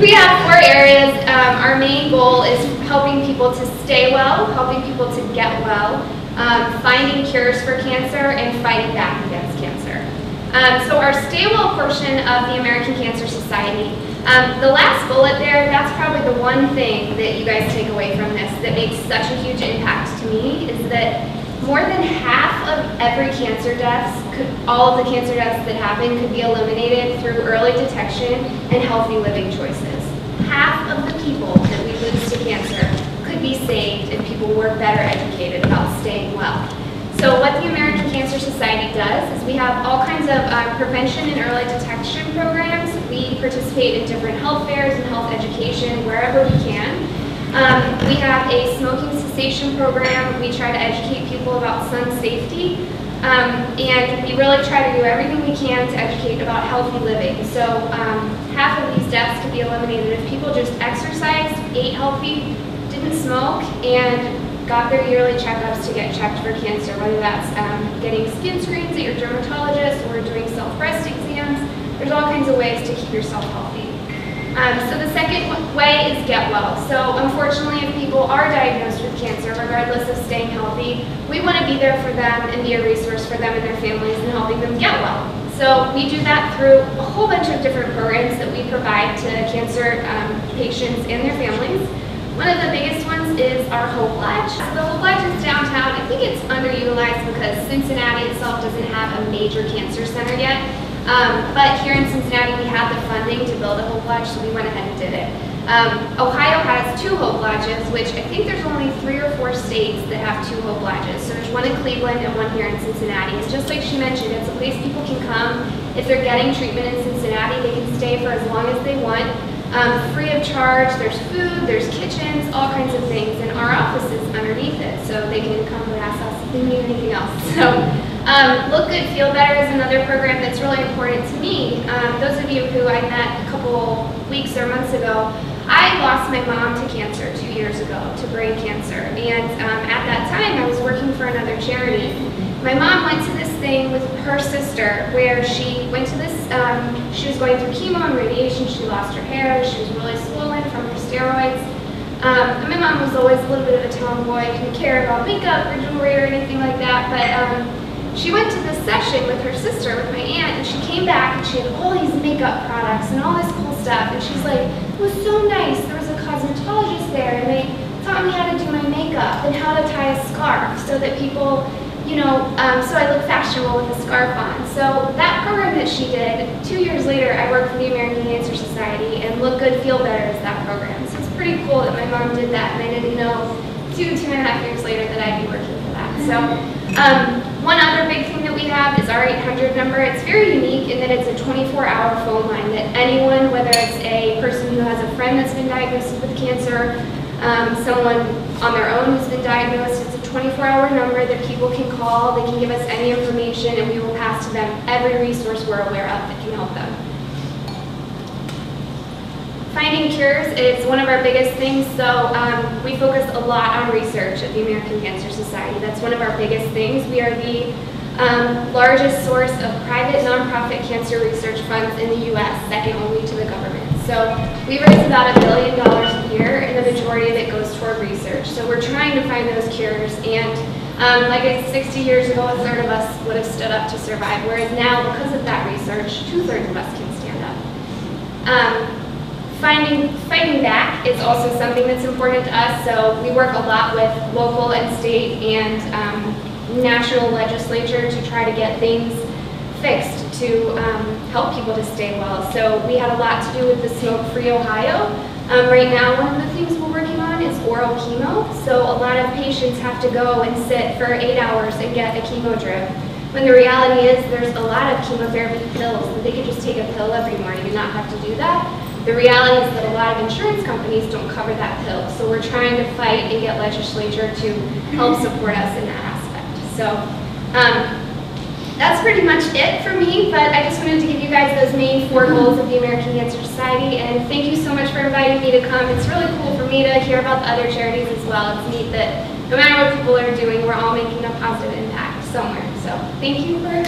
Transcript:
we have 4 areas. Our main goal is helping people to stay well, helping people to get well, finding cures for cancer, and fighting back against cancer. So our Stay Well portion of the American Cancer Society, the last bullet there, that's probably the one thing that you guys take away from this that makes such a huge impact to me, is that more than half of every cancer deaths, all of the cancer deaths that happen could be eliminated through early detection and healthy living choices. Half of the people that we lose to cancer could be saved if people were better educated about staying well. So what the American Cancer Society does is we have all kinds of prevention and early detection programs. We participate in different health fairs and health education wherever we can. We have a smoking cessation program. We try to educate people about sun safety. And we really try to do everything we can to educate about healthy living. So half of these deaths could be eliminated if people just exercised, ate healthy, didn't smoke, and got their yearly checkups to get checked for cancer, whether that's getting skin screens at your dermatologist or doing self-breast exams. There's all kinds of ways to keep yourself healthy. So the second way is get well. So unfortunately, if people are diagnosed with cancer, regardless of staying healthy, we want to be there for them and be a resource for them and their families in helping them get well. So we do that through a whole bunch of different programs that we provide to cancer patients and their families. One of the biggest ones is our Hope Lodge. So the Hope Lodge is downtown. I think it's underutilized because Cincinnati itself doesn't have a major cancer center yet. But here in Cincinnati, we had the funding to build a Hope Lodge, so we went ahead and did it. Ohio has 2 Hope Lodges, which I think there's only 3 or 4 states that have 2 Hope Lodges. So there's one in Cleveland and one here in Cincinnati. It's just like she mentioned, it's a place people can come. If they're getting treatment in Cincinnati, they can stay for as long as they want. Free of charge. There's food, there's kitchens, all kinds of things, and our office is underneath it, so they can come harass us if they need anything else. So Look Good, Feel Better is another program that's really important to me. Those of you who I met a couple weeks or months ago, I lost my mom to cancer 2 years ago, to brain cancer, and at that time I was working for another charity. My mom went to this thing with her sister where she went to this, she was going through chemo and radiation, she lost her hair, she was really swollen from her steroids. And my mom was always a little bit of a tomboy, didn't care about makeup or jewelry or anything like that, but she went to this session with her sister, with my aunt, and she came back and she had all these makeup products and all this cool stuff, and she's like, it was so nice, there was a cosmetologist there, and they taught me how to do my makeup and how to tie a scarf so that people, you know, so I look fashionable with a scarf on. So that program that she did, 2 years later, I worked for the American Cancer Society, and Look Good, Feel Better is that program. So it's pretty cool that my mom did that, and I didn't know 2.5 years later that I'd be working for that. So one other big thing that we have is our 800 number. It's very unique in that it's a 24-hour phone line that anyone, whether it's a person who has a friend that's been diagnosed with cancer, someone on their own who's been diagnosed, it's a 24-hour number that people can call. They can give us any information, and we will pass to them every resource we're aware of that can help them. Finding cures is one of our biggest things, so we focus a lot on research at the American Cancer Society. That's one of our biggest things. We are the largest source of private nonprofit cancer research funds in the U.S., second only to the government. So we raise about $1 billion a year, and the majority of it goes toward research. So we're trying to find those cures, and like 60 years ago, a third of us would have stood up to survive, whereas now, because of that research, 2/3 of us can stand up. Fighting back is also something that's important to us, so we work a lot with local and state and national legislature to try to get things fixed to help people to stay well. So we had a lot to do with the Smoke Free Ohio. Right now, one of the things we're working on is oral chemo. So a lot of patients have to go and sit for 8 hours and get a chemo drip. When the reality is there's a lot of chemotherapy pills that they could just take a pill every morning and not have to do that. The reality is that a lot of insurance companies don't cover that pill. So we're trying to fight and get legislature to help support us in that aspect. So that's pretty much it for me, but I just wanted to give you guys those main 4 goals of the American Cancer Society, and thank you so much for inviting me to come. It's really cool for me to hear about the other charities as well. It's neat that no matter what people are doing, we're all making a positive impact somewhere. So thank you for